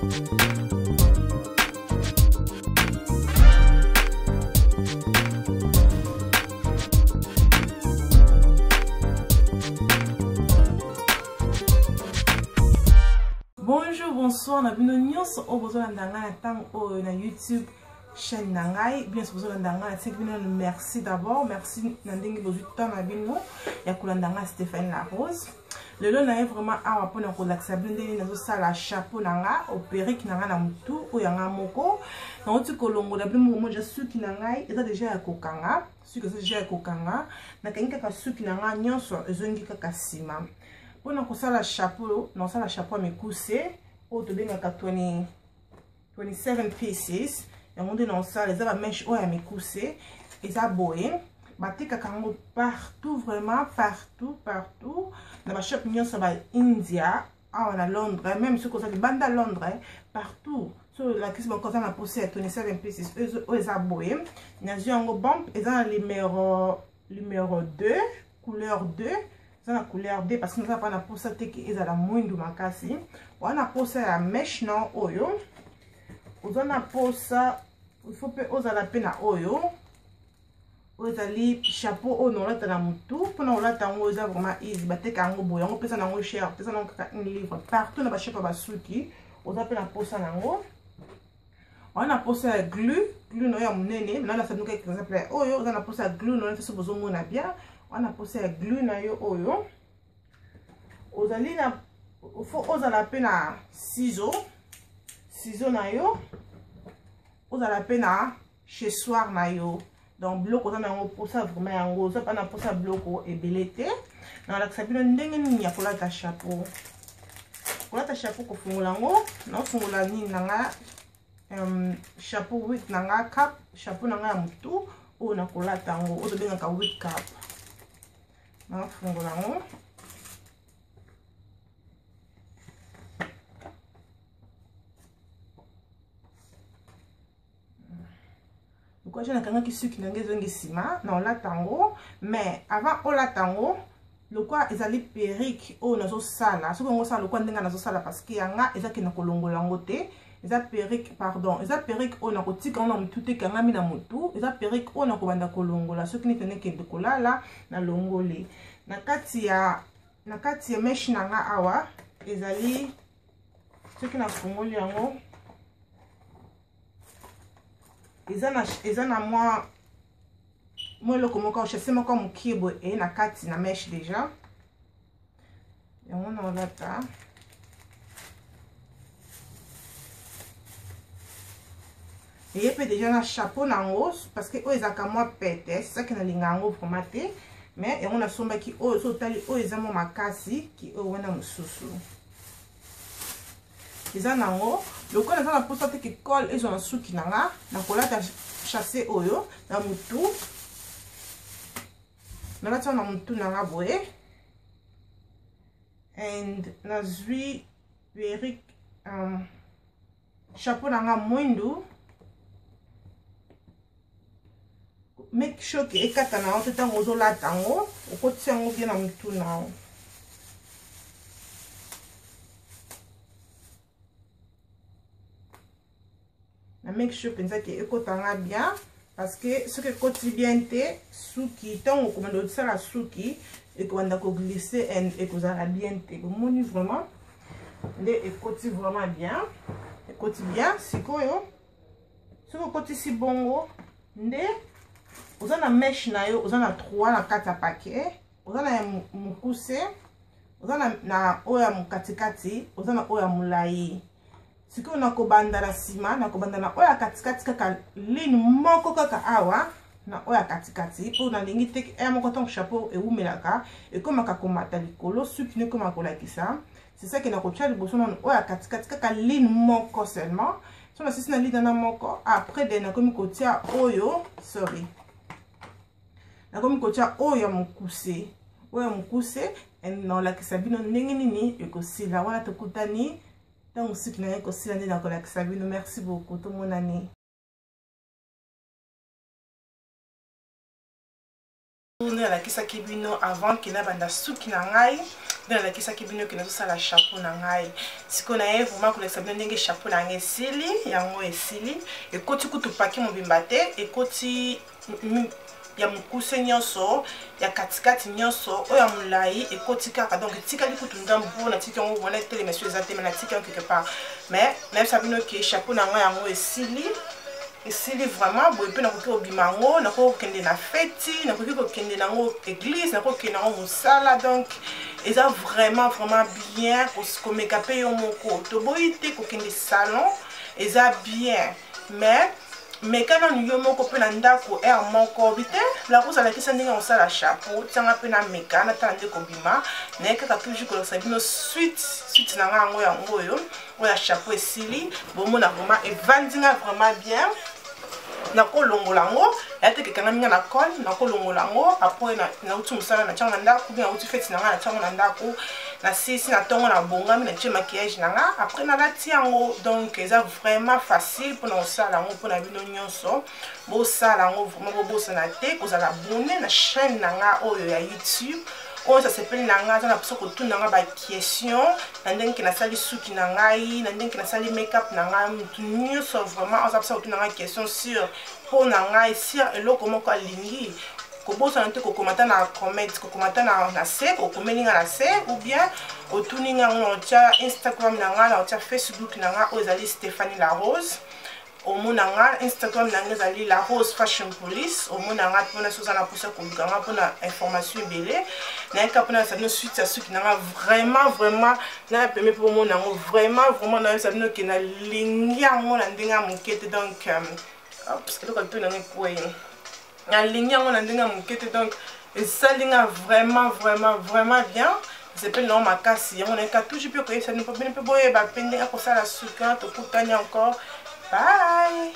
Bonjour, bonsoir, na bino nyonso o bozo landanga na tang o na YouTube chaîne nangai. Bien sûr bozo landanga na teng bino merci d'abord, merci na ndenge bozo temps na bino ya kulandanga Stéphanie La Rose. Lelo na vraiment awa pona ko laksa bino ndenge nazo sala chapeau nanga o perruque nanga na mutu o yanga moko. Na oti kolongo la bino mo ja suki nangai eza déjà ya kokanga, suki eza déjà ya kokanga. Na kenga ka suki nanga nyonso ezongi kaka sima. Pour nous faire la chapeau, nous avons la chapeau à mes coussés, au total 27 pieces. Et on dit non ça, les mèches à mes coussés, et ça boé. Baté kakango partout, vraiment partout. Dans la shop mignon ça va India, à Londres, même ce qu'on a bande à Londres, partout. Sur la question quand on a posé à 27 pieces, eux ça boé. Nous avons un bomb, et ça numéro 2, couleur 2. Ça la couleur D parce que nous avons pas pour ça que ça la moindre makasi. On a pour ça la mèche non oyo. On a pour ça il faut que on a la peine à oyo. On a li chapeau au non là dans la mutu pour nous là tant on a vraiment easy batte kango boya on peut ça nango cher peut ça nango un livre partout na ba chapeau ba suki on a peine pour ça nango. On a pour ça glue non ya munene là ça nous quelque exemple oyo on a pour ça glue non fait ce besoin mona bien. On a posé la glue na yo oyo. Ozali na faut ozala pe na ciseaux na yo. Ozala pe na chez-soir na yo. Donc bloc ozana ngo posa vraiment yango oza pa na posa bloc e belete. Na la sabino ndenge ni ya kola ta chapeau. Kola ta chapeau ko fungola ngo, na fungola ni nanga chapeau wig nanga cap, chapeau nanga mutu o na kola tango. Ozo benga ka wig cap. Na fungola ngo quoi je na kanga ki suki nange zongi sima na la tango mais avant o la tango le quoi ezali perruque o nazo sala so ngo sala le quoi ndenga nazo sala parce que yanga ezaki na kolongola ngote eza perruque pardon eza perruque o na kotika ona mutute kanga mina mutu eza perruque o na kobanda kolongola soki ni tene kende kolala na longole na kati ya mesh nanga awa ezali soki na fungoli yango eza na moi le comment quand je sais moi comme kibo et na kati na mesh déjà yango na lata et peut déjà na chapeau nango parce que o ezaka moi pète c'est ça que na lingango formaté mais on a somba qui o so tali o ezamo makasi ki o wana mususu eza nango loko na na posa te ki col ezo na suki nanga na kolata chasser oyo na mutu na lata na mutu nanga boye and na zui perruque chapeau nanga mwindu make sure que ekata na oto tango zo la tango okoti yango bien na mutu na make sure pensa que ekotanga bien parce que ce que koti bien te suki tango komando ça la suki et komanda ko glisser et kozala bien te moni vraiment nde ekoti vraiment bien ekoti bien sikoyo soko koti si bongo nde ozana mesh na yo ozana 3 na 4 paquet ozana mukuse ozana na oya mukatikati ozana oya mulai siko na kobanda la sima na kobanda na oya katikati kaka ligne moko kaka awa na oya katikati po na lingi tek e moko ton chapeau e umelaka e komaka komata likolo suki ne komaka kolakisa c'est ça que na kotia liboso na oya katikati kaka ligne moko seulement so na sisi na ligne na moko après de na komi kotia oyo sorry na komi kotia oyo mukuse na lakisa bino ndenge nini ekosila wana tokutani donc ce qui n'est qu'aussi l'année dans la Sabine merci beaucoup tout mon année on a la kisa kibino avant qu'il n'a pas de suki na ngai dans la kisa kibino que nous ça la chapeau na ngai si qu'on a vraiment que ça bien ndenge chapeau na ngai sili yango esili et koti kutu paki mobimbate et koti ya mukuse nyonso ya katikati nyonso oya mulai et koti kaka donc tikali kutu ngambo na tika ngo bona tele messieurs exactement na tika quelque part mais même ça bino que chapeau na ngai yango esili esili vraiment boye pe na koki obimango na ko kende na feti na koki ko kende na ngo église na ko kende na ngo musala donc eza vraiment bien ko make-up yo moko to boyi te ko kende salon eza bien mais quand on yo moko pe na ndako air moko bité la rose ala kisa ndinga osala chapeau tanga pe na meka na tande ko bima na kaka toujours ko sa bino suite na ngo yango yo oya chapeau esili bomona vraiment evandinga vraiment bien na ko longola ngo yate ke kana minga na col na ko longola ngo après na utu musala na changa ndako bien utu feti na nga na changa na ndako na sisi na tongo na bonga mi na tie maquillage na nga après na lati yango donc eza vraiment facile pour na osala ngo pour na bino nyonso bo sala ngo vraiment bo bosa na te ko za abonner na chaîne na nga oyo ya YouTube. Oh, ça s'appelle nanga za na biso ko tuna nga ba question na ndenge na sali suki na ngai na ndenge na sali make-up na ngai nyonso vraiment on ça tuna nga question sur pour na ngai sur eloko moko alingi ko bosa na te ko komata na comment ko komata na se ko komeninga na se ou bien otuninga ngocha Instagram na nga na Facebook na nga ozali Stéphanie La Rose au monanga Instagram nanga zali La Rose Fashion Police au monanga pona sozana posa ko ganga pona information belé na ka pona ça nous suite à ceux qui nanga vraiment na permet pour monanga vraiment na ça nous qui na lingia mona ndinga mukete donc parce que quand on est quoi na lingia mona ndinga mukete donc et ça linga vraiment bien c'est pas non makasi on est toujours peu que ça ne peut pas boyer ba pende ko ça la suka to kutanya encore. Bye!